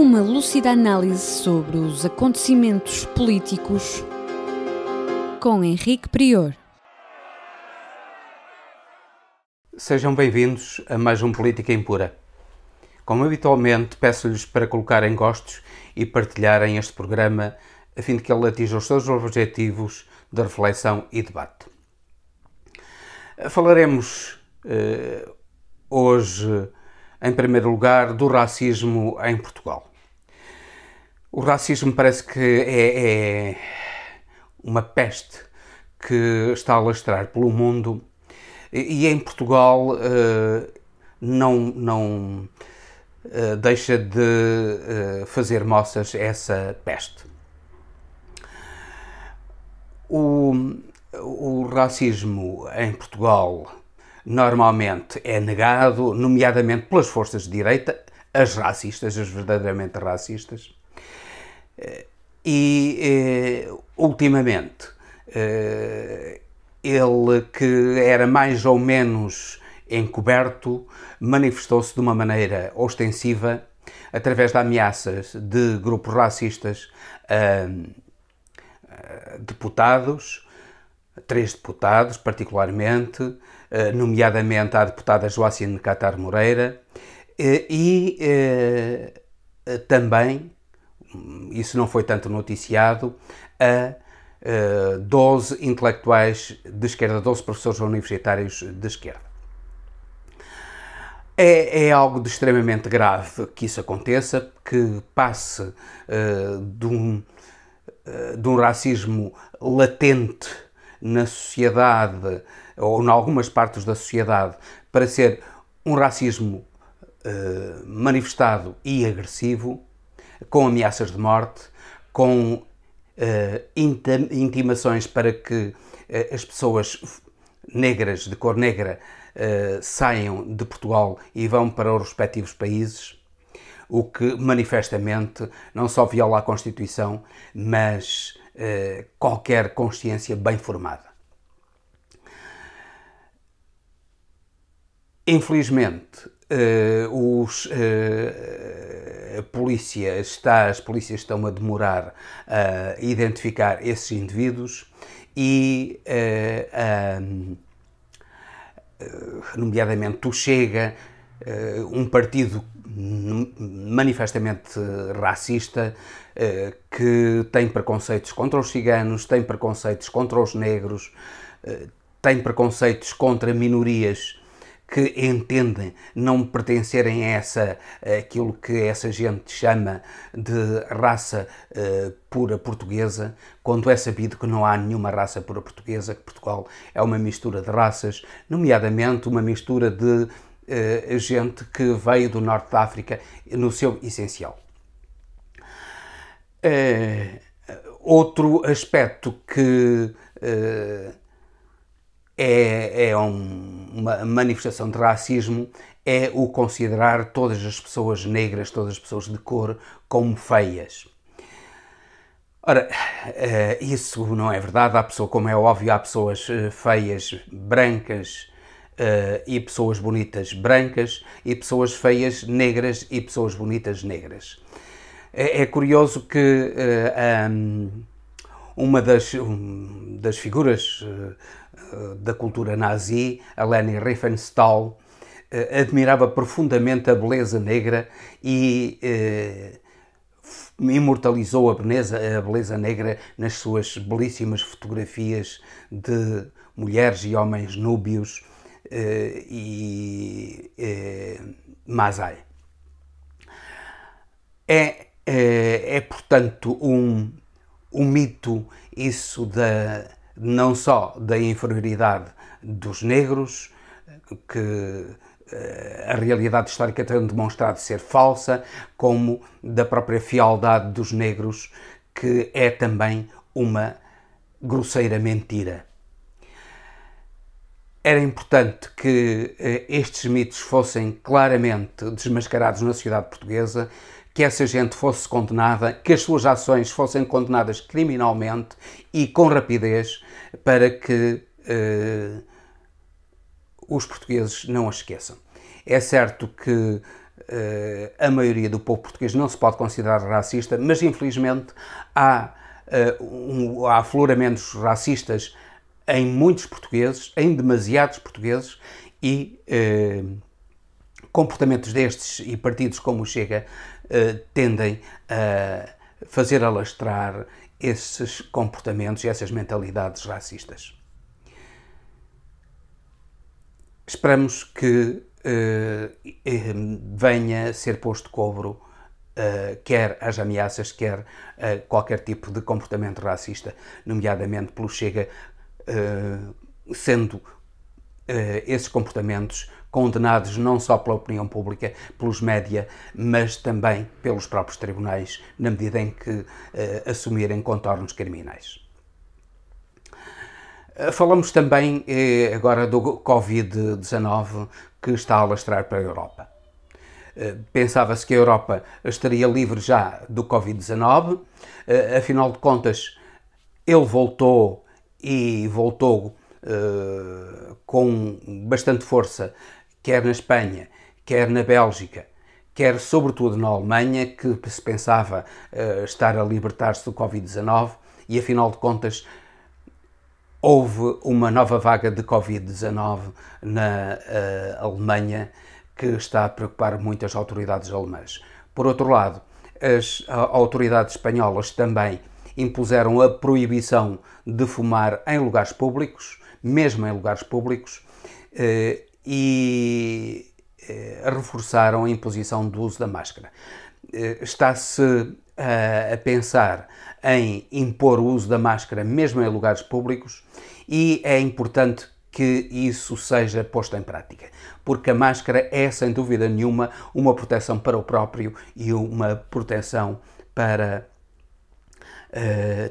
Uma lúcida análise sobre os acontecimentos políticos com Henrique Prior. Sejam bem-vindos a mais um Política Impura. Como habitualmente, peço-lhes para colocarem gostos e partilharem este programa a fim de que ele atinja os seus objetivos de reflexão e debate. Falaremos hoje, em primeiro lugar, do racismo em Portugal. O racismo parece que é uma peste que está a alastrar pelo mundo e em Portugal não deixa de fazer moças essa peste. O racismo em Portugal normalmente é negado, nomeadamente pelas forças de direita, as racistas, as verdadeiramente racistas, e ultimamente ele, que era mais ou menos encoberto, manifestou-se de uma maneira ostensiva através de ameaças de grupos racistas a deputados, 3 deputados particularmente, nomeadamente à deputada Joacine Catar Moreira, e também, isso não foi tanto noticiado, a 12 intelectuais de esquerda, 12 professores universitários de esquerda. É algo de extremamente grave que isso aconteça, que passe de um racismo latente na sociedade, ou em algumas partes da sociedade, para ser um racismo manifestado e agressivo, com ameaças de morte, com intimações para que as pessoas negras, de cor negra, saiam de Portugal e vão para os respectivos países, o que manifestamente não só viola a Constituição, mas qualquer consciência bem formada. Infelizmente, as polícias estão a demorar a identificar esses indivíduos e, nomeadamente, o Chega, um partido manifestamente racista, que tem preconceitos contra os ciganos, tem preconceitos contra os negros, tem preconceitos contra minorias que entendem não pertencerem a aquilo que essa gente chama de raça pura portuguesa, quando é sabido que não há nenhuma raça pura portuguesa, que Portugal é uma mistura de raças, nomeadamente uma mistura de gente que veio do Norte da África no seu essencial. Outro aspecto que é uma manifestação de racismo é o considerar todas as pessoas negras, todas as pessoas de cor, como feias. Ora, isso não é verdade. Como é óbvio, há pessoas feias brancas e pessoas bonitas brancas, e pessoas feias negras e pessoas bonitas negras. É curioso que uma das figuras da cultura nazi, a Leni Riefenstahl, admirava profundamente a beleza negra e imortalizou a beleza negra nas suas belíssimas fotografias de mulheres e homens núbios e Masai. É portanto, um mito isso não só da inferioridade dos negros, que a realidade histórica tem demonstrado ser falsa, como da própria fealdade dos negros, que é também uma grosseira mentira. Era importante que estes mitos fossem claramente desmascarados na sociedade portuguesa, que essa gente fosse condenada, que as suas ações fossem condenadas criminalmente e com rapidez, para que os portugueses não as esqueçam. É certo que a maioria do povo português não se pode considerar racista, mas infelizmente há afloramentos racistas em muitos portugueses, em demasiados portugueses, e comportamentos destes e partidos como o Chega tendem a fazer alastrar esses comportamentos e essas mentalidades racistas. Esperamos que venha a ser posto cobro quer às ameaças, quer a qualquer tipo de comportamento racista, nomeadamente pelo Chega, sendo esses comportamentos condenados não só pela opinião pública, pelos média, mas também pelos próprios tribunais, na medida em que assumirem contornos criminais. Falamos também agora do Covid-19 que está a alastrar para a Europa. Pensava-se que a Europa estaria livre já do Covid-19, afinal de contas ele voltou e voltou com bastante força, quer na Espanha, quer na Bélgica, quer sobretudo na Alemanha, que se pensava estar a libertar-se do Covid-19 e afinal de contas houve uma nova vaga de Covid-19 na Alemanha que está a preocupar muito as autoridades alemãs. Por outro lado, as autoridades espanholas também impuseram a proibição de fumar em lugares públicos, mesmo em lugares públicos, e reforçaram a imposição do uso da máscara. Está-se a pensar em impor o uso da máscara mesmo em lugares públicos e é importante que isso seja posto em prática, porque a máscara é, sem dúvida nenhuma, uma proteção para o próprio e uma proteção para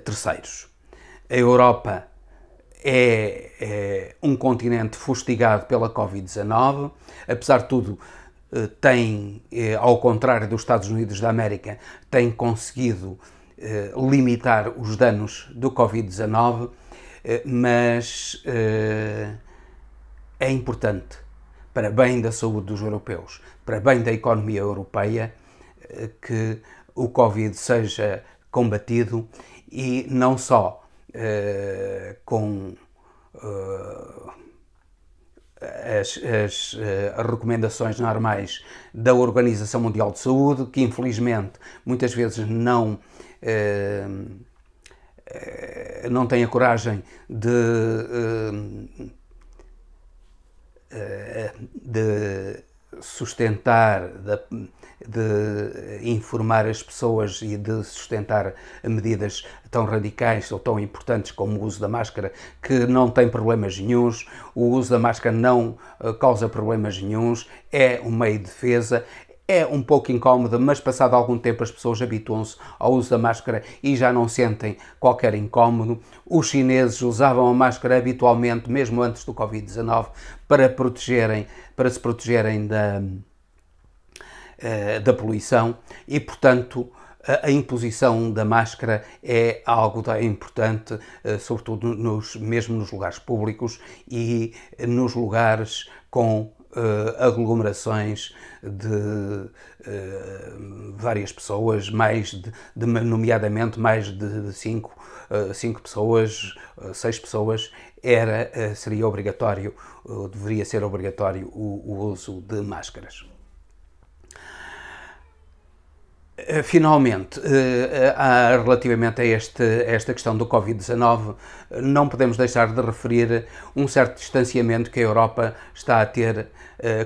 terceiros. A Europa é um continente fustigado pela Covid-19, apesar de tudo, tem, ao contrário dos Estados Unidos da América, tem conseguido limitar os danos do Covid-19, mas é importante, para bem da saúde dos europeus, para bem da economia europeia, que o Covid seja combatido e não só com as recomendações normais da Organização Mundial de Saúde, que infelizmente muitas vezes não tem a coragem de sustentar, de informar as pessoas e de sustentar medidas tão radicais ou tão importantes como o uso da máscara, que não tem problemas nenhuns, o uso da máscara não causa problemas nenhuns, é um meio de defesa, é um pouco incómodo, mas passado algum tempo as pessoas habituam-se ao uso da máscara e já não sentem qualquer incómodo. Os chineses usavam a máscara habitualmente, mesmo antes do Covid-19, para se protegerem da poluição e, portanto, a imposição da máscara é algo importante, sobretudo mesmo nos lugares públicos e nos lugares com aglomerações de várias pessoas, nomeadamente mais de 5 pessoas, 6 pessoas, seria obrigatório, deveria ser obrigatório o uso de máscaras. Finalmente, relativamente a esta questão do Covid-19, não podemos deixar de referir um certo distanciamento que a Europa está a ter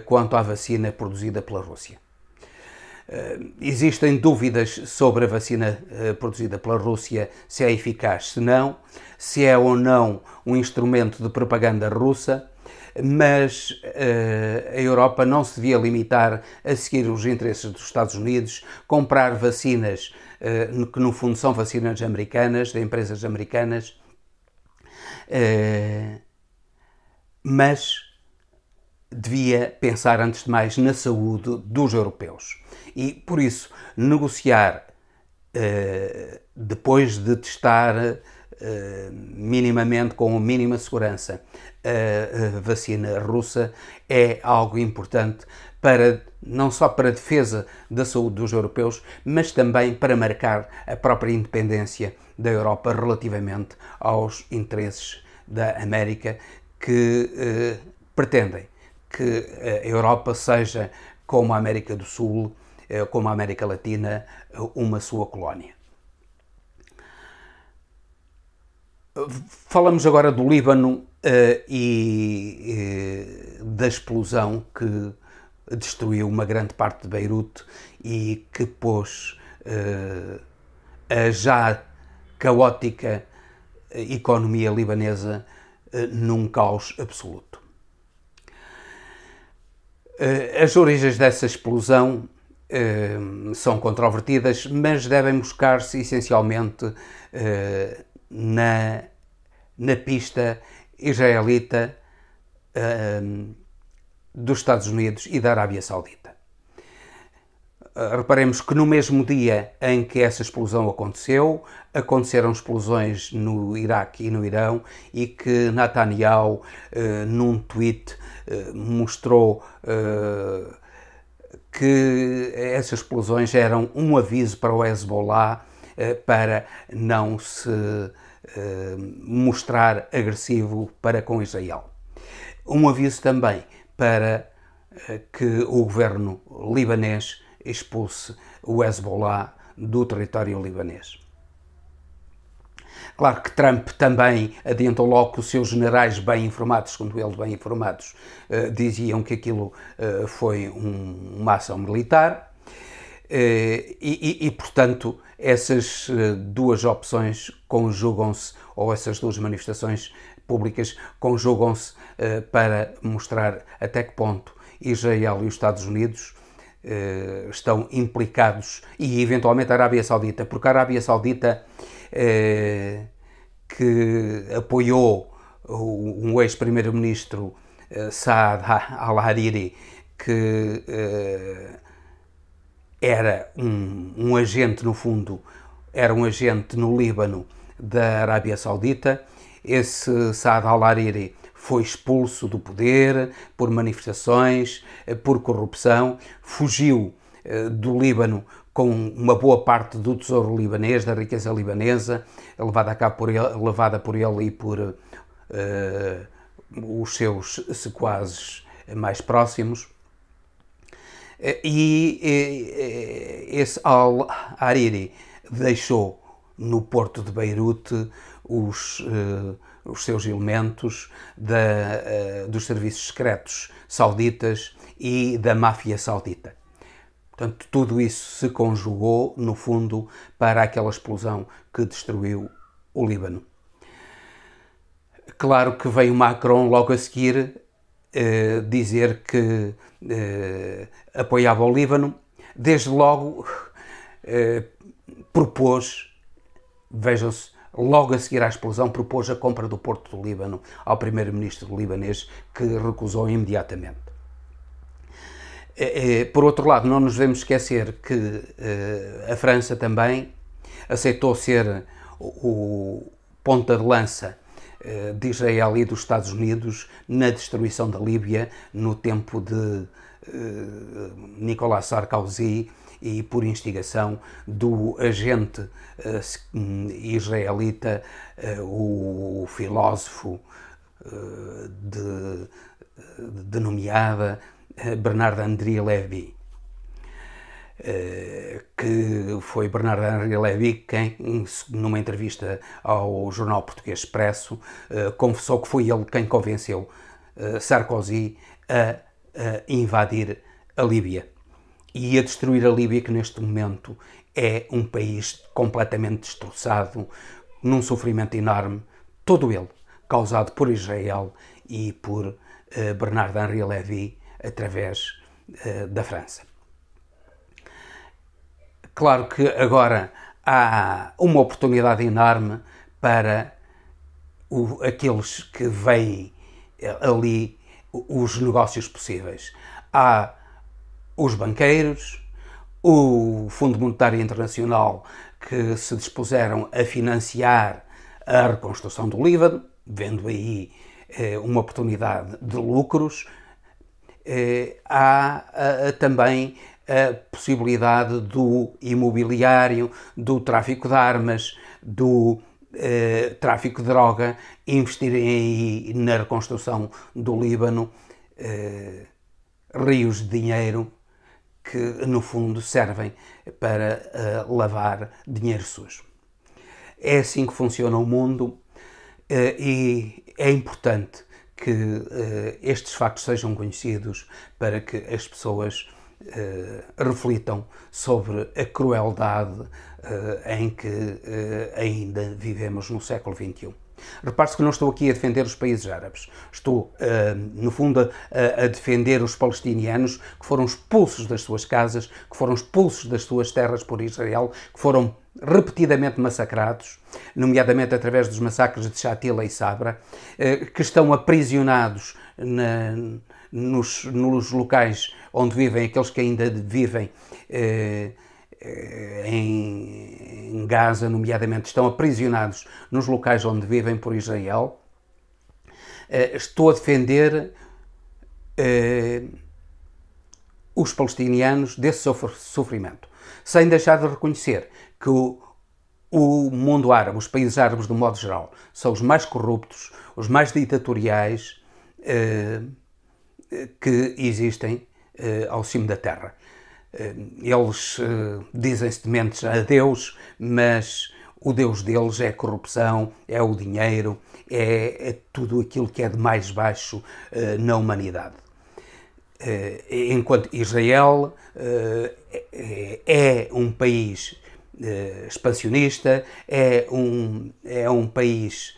quanto à vacina produzida pela Rússia. Existem dúvidas sobre a vacina produzida pela Rússia, se é eficaz, se é ou não um instrumento de propaganda russa, mas a Europa não se devia limitar a seguir os interesses dos Estados Unidos, comprar vacinas que no fundo são vacinas americanas, de empresas americanas, mas devia pensar antes de mais na saúde dos europeus. E por isso negociar, depois de testar minimamente, com a mínima segurança, a vacina russa, é algo importante não só para a defesa da saúde dos europeus, mas também para marcar a própria independência da Europa relativamente aos interesses da América, que pretendem que a Europa seja, como a América do Sul, como a América Latina, uma sua colónia. Falamos agora do Líbano e da explosão que destruiu uma grande parte de Beirute e que pôs a já caótica economia libanesa num caos absoluto. As origens dessa explosão são controvertidas, mas devem buscar-se essencialmente na pista israelita dos Estados Unidos e da Arábia Saudita. Reparemos que no mesmo dia em que essa explosão aconteceram explosões no Iraque e no Irão, e que Netanyahu, num tweet, mostrou que essas explosões eram um aviso para o Hezbollah para não se mostrar agressivo para com Israel. Um aviso também para que o governo libanês expulse o Hezbollah do território libanês. Claro que Trump também adiantou logo que os seus generais bem informados, segundo ele bem informados, diziam que aquilo foi uma ação militar e, portanto, essas duas opções conjugam-se, ou essas duas manifestações públicas conjugam-se para mostrar até que ponto Israel e os Estados Unidos estão implicados, e eventualmente a Arábia Saudita, porque a Arábia Saudita, que apoiou um ex-primeiro-ministro, Saad al-Hariri, que era um agente, no fundo, era um agente no Líbano da Arábia Saudita. Esse Saad al-Hariri foi expulso do poder por manifestações, por corrupção, fugiu do Líbano com uma boa parte do tesouro libanês, da riqueza libanesa, levada por ele e por os seus sequazes mais próximos. E esse al-Hariri deixou no porto de Beirute os seus elementos dos serviços secretos sauditas e da máfia saudita. Portanto, tudo isso se conjugou, no fundo, para aquela explosão que destruiu o Líbano. Claro que veio Macron logo a seguir dizer que apoiava o Líbano. Desde logo propôs, vejam-se, logo a seguir à explosão, propôs a compra do porto do Líbano ao primeiro-ministro libanês, que recusou imediatamente. Por outro lado, não nos devemos esquecer que a França também aceitou ser o ponta de lança de Israel e dos Estados Unidos na destruição da Líbia no tempo de Nicolas Sarkozy, e por instigação do agente israelita, o filósofo denominado Bernard-Henri Lévy, que foi Bernard-Henri Lévy quem, numa entrevista ao jornal português Expresso, confessou que foi ele quem convenceu Sarkozy a invadir a Líbia e a destruir a Líbia, que neste momento é um país completamente destroçado, num sofrimento enorme, todo ele causado por Israel e por Bernard-Henri Lévy através da França. Claro que agora há uma oportunidade enorme para aqueles que veem ali os negócios possíveis. Há os banqueiros, o Fundo Monetário Internacional, que se dispuseram a financiar a reconstrução do Líbano, vendo aí uma oportunidade de lucros. Há também a possibilidade do imobiliário, do tráfico de armas, do tráfico de droga, investirem aí na reconstrução do Líbano rios de dinheiro que, no fundo, servem para lavar dinheiro sujo. É assim que funciona o mundo e é importante que estes factos sejam conhecidos para que as pessoas reflitam sobre a crueldade em que ainda vivemos no século XXI. Repare-se que não estou aqui a defender os países árabes. Estou, no fundo, a defender os palestinianos que foram expulsos das suas casas, que foram expulsos das suas terras por Israel, que foram repetidamente massacrados, nomeadamente através dos massacres de Shatila e Sabra, que estão aprisionados nos locais onde vivem, aqueles que ainda vivem em Gaza, nomeadamente, estão aprisionados nos locais onde vivem por Israel. Estou a defender os palestinianos desse sofrimento, sem deixar de reconhecer que o mundo árabe, os países árabes de um modo geral, são os mais corruptos, os mais ditatoriais que existem ao cimo da terra. Eles dizem-se tementes a Deus, mas o Deus deles é a corrupção, é o dinheiro, é tudo aquilo que é de mais baixo na humanidade. Enquanto Israel é um país expansionista, é um país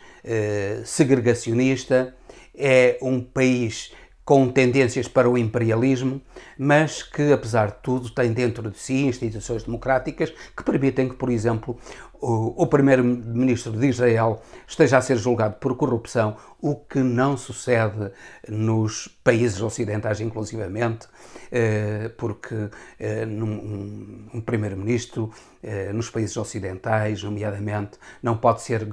segregacionista, é um país com tendências para o imperialismo, mas que, apesar de tudo, tem dentro de si instituições democráticas que permitem que, por exemplo, o primeiro-ministro de Israel esteja a ser julgado por corrupção, o que não sucede nos países ocidentais, inclusivamente, porque um primeiro-ministro nos países ocidentais, nomeadamente, não pode ser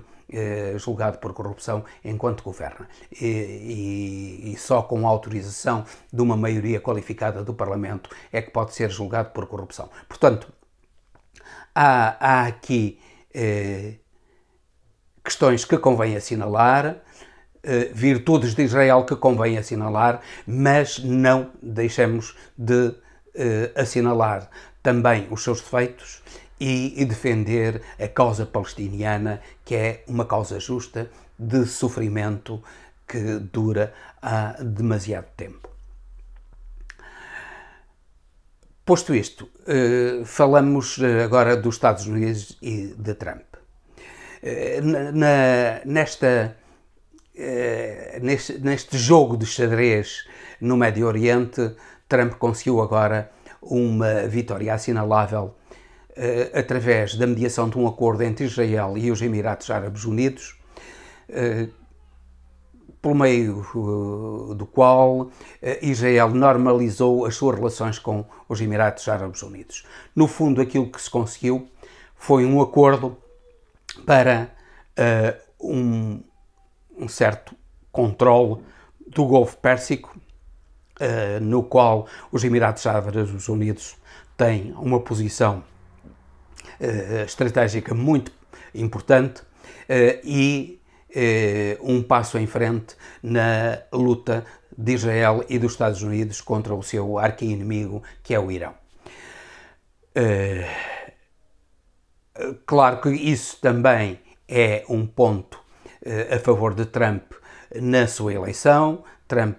julgado por corrupção enquanto governa e só com a autorização de uma maioria qualificada do Parlamento é que pode ser julgado por corrupção. Portanto, há aqui questões que convém assinalar, virtudes de Israel que convém assinalar, mas não deixemos de assinalar também os seus defeitos e defender a causa palestiniana, que é uma causa justa de sofrimento que dura há demasiado tempo. Posto isto, falamos agora dos Estados Unidos e de Trump. Neste jogo de xadrez no Médio Oriente, Trump conseguiu agora uma vitória assinalável através da mediação de um acordo entre Israel e os Emirados Árabes Unidos, pelo meio do qual Israel normalizou as suas relações com os Emirados Árabes Unidos. No fundo, aquilo que se conseguiu foi um acordo para um certo controle do Golfo Pérsico, no qual os Emirados Árabes Unidos têm uma posição estratégica muito importante e um passo em frente na luta de Israel e dos Estados Unidos contra o seu arqui-inimigo, que é o Irão. Claro que isso também é um ponto a favor de Trump na sua eleição. Trump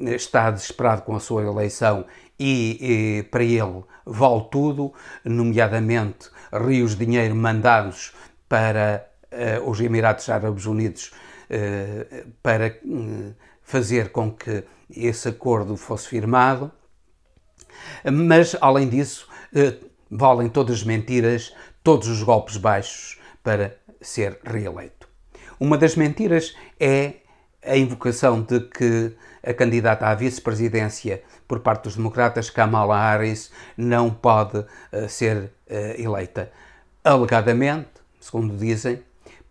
está desesperado com a sua eleição e para ele vale tudo, nomeadamente rios de dinheiro mandados para os Emirados Árabes Unidos para fazer com que esse acordo fosse firmado. Mas, além disso, valem todas as mentiras, todos os golpes baixos para ser reeleito. Uma das mentiras é a invocação de que a candidata à vice-presidência por parte dos democratas, Kamala Harris, não pode ser eleita. Alegadamente, segundo dizem,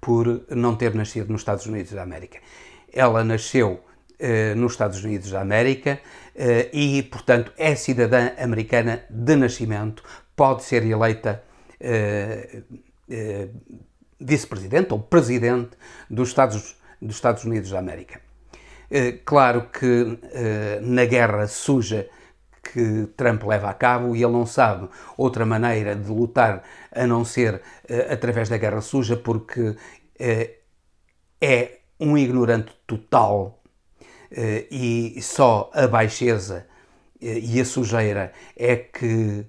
por não ter nascido nos Estados Unidos da América. Ela nasceu nos Estados Unidos da América e, portanto, é cidadã americana de nascimento, pode ser eleita vice-presidente ou presidente dos Estados Unidos da América. Claro que na guerra suja que Trump leva a cabo, e ele não sabe outra maneira de lutar a não ser através da guerra suja, porque é um ignorante total e só a baixeza e a sujeira é que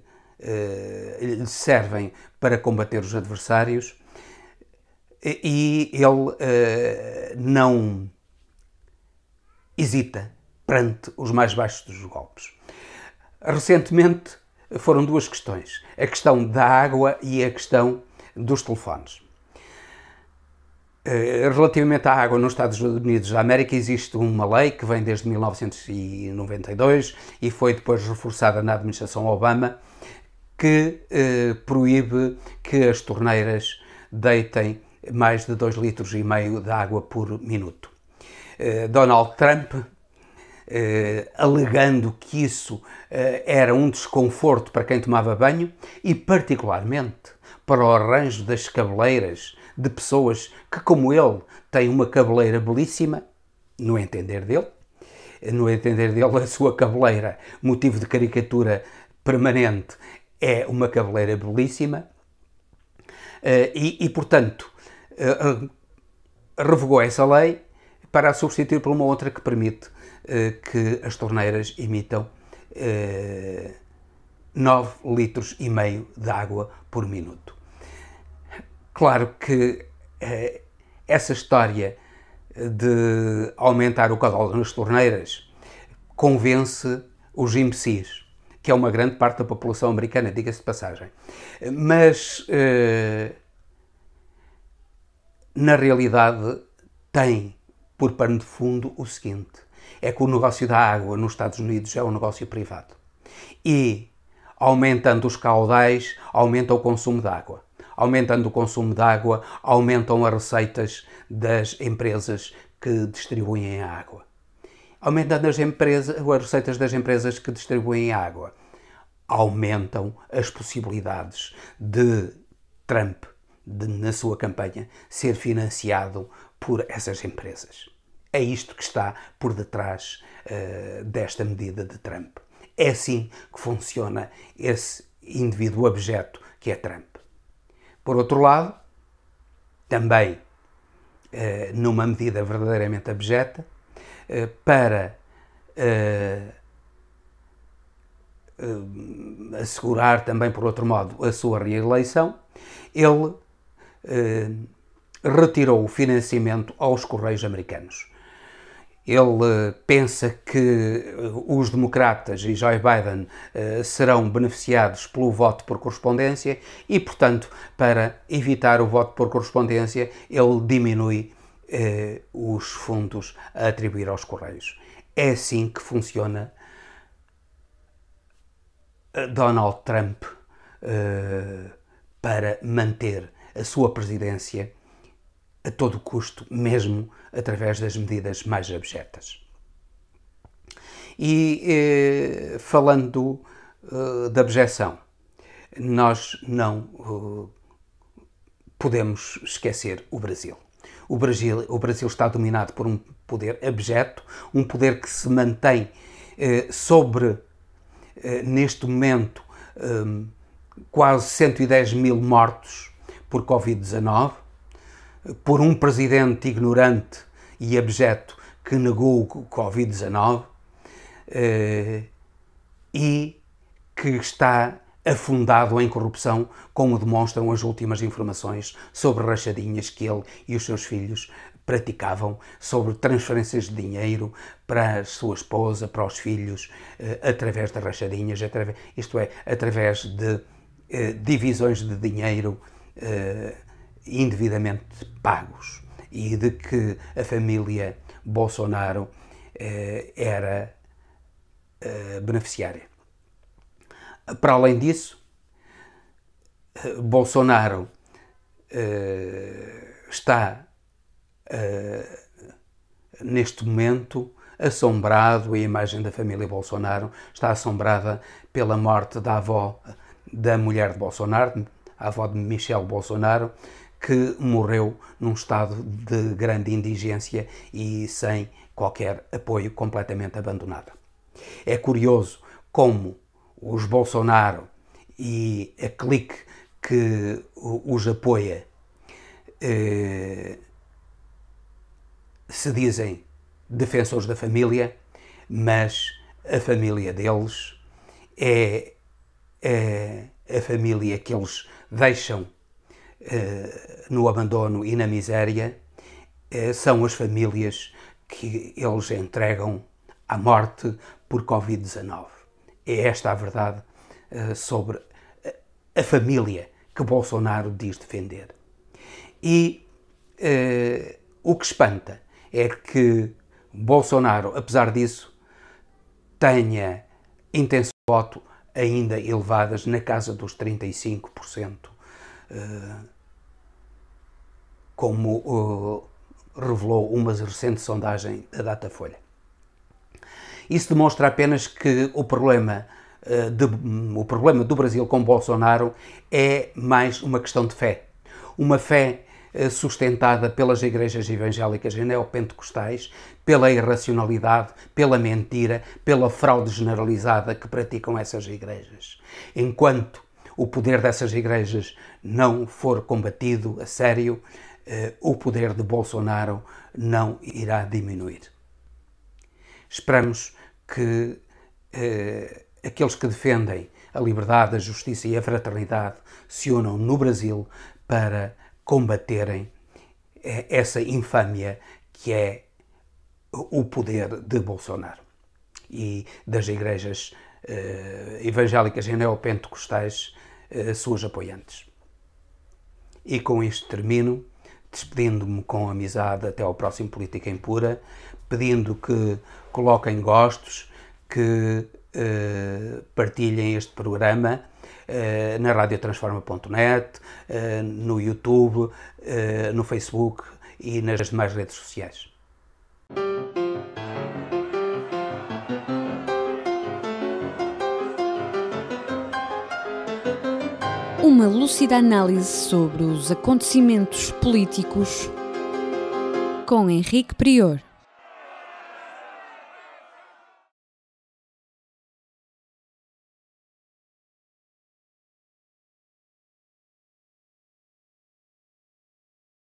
lhe servem para combater os adversários, e ele não hesita perante os mais baixos dos golpes. Recentemente foram duas questões, a questão da água e a questão dos telefones. Relativamente à água nos Estados Unidos da América, existe uma lei que vem desde 1992 e foi depois reforçada na administração Obama, que proíbe que as torneiras deitem mais de 2,5 litros de água por minuto. Donald Trump, alegando que isso era um desconforto para quem tomava banho e particularmente para o arranjo das cabeleiras de pessoas que, como ele, têm uma cabeleira belíssima, no entender dele, a sua cabeleira, motivo de caricatura permanente, é uma cabeleira belíssima, portanto, revogou essa lei para a substituir por uma outra que permite que as torneiras emitam 9,5 litros de água por minuto. Claro que essa história de aumentar o caudal nas torneiras convence os imbecis, que é uma grande parte da população americana, diga-se de passagem. Mas, na realidade, tem por pano de fundo o seguinte: é que o negócio da água nos Estados Unidos é um negócio privado. E, aumentando os caudais, aumenta o consumo de água. Aumentando o consumo de água, aumentam as receitas das empresas que distribuem a água. Aumentando as receitas das empresas que distribuem a água, aumentam as possibilidades de Trump, na sua campanha, ser financiado por essas empresas. É isto que está por detrás desta medida de Trump. É assim que funciona esse indivíduo abjeto que é Trump. Por outro lado, também numa medida verdadeiramente abjeta, para assegurar também, por outro modo, a sua reeleição, ele retirou o financiamento aos Correios americanos. Ele pensa que os democratas e Joe Biden serão beneficiados pelo voto por correspondência e, portanto, para evitar o voto por correspondência, ele diminui os fundos a atribuir aos Correios. É assim que funciona Donald Trump para manter a sua presidência a todo custo, mesmo através das medidas mais abjetas. E falando da abjeção, nós não podemos esquecer o Brasil. O Brasil está dominado por um poder abjeto, um poder que se mantém sobre, neste momento, quase 110 mil mortos por Covid-19, por um presidente ignorante e abjeto que negou o Covid-19 e que está afundado em corrupção, como demonstram as últimas informações sobre rachadinhas que ele e os seus filhos praticavam, sobre transferências de dinheiro para a sua esposa, para os filhos, através de rachadinhas, isto é, através de divisões de dinheiro indevidamente pagos, e de que a família Bolsonaro era beneficiária. Para além disso, Bolsonaro está neste momento assombrado, a imagem da família Bolsonaro está assombrada pela morte da avó da mulher de Bolsonaro, a avó de Michelle Bolsonaro, que morreu num estado de grande indigência e sem qualquer apoio, completamente abandonada. É curioso como os Bolsonaro e a clique que os apoia se dizem defensores da família, mas a família deles é a família que eles deixam no abandono e na miséria, são as famílias que eles entregam à morte por Covid-19. É esta a verdade sobre a família que Bolsonaro diz defender. E o que espanta é que Bolsonaro, apesar disso, tenha intenções de voto ainda elevadas, na casa dos 35%, como revelou uma recente sondagem da Datafolha. Isso demonstra apenas que o problema do Brasil com Bolsonaro é mais uma questão de fé. Uma fé sustentada pelas igrejas evangélicas e neopentecostais, pela irracionalidade, pela mentira, pela fraude generalizada que praticam essas igrejas. Enquanto o poder dessas igrejas não for combatido a sério, o poder de Bolsonaro não irá diminuir. Esperamos que aqueles que defendem a liberdade, a justiça e a fraternidade se unam no Brasil para combaterem essa infâmia que é o poder de Bolsonaro e das igrejas evangélicas e neopentecostais suas apoiantes. E com isto termino, despedindo-me com amizade até ao próximo Política Impura, pedindo que coloquem gostos, que partilhem este programa na radiotransforma.net, no YouTube, no Facebook e nas demais redes sociais. Uma lúcida análise sobre os acontecimentos políticos com Henrique Prior.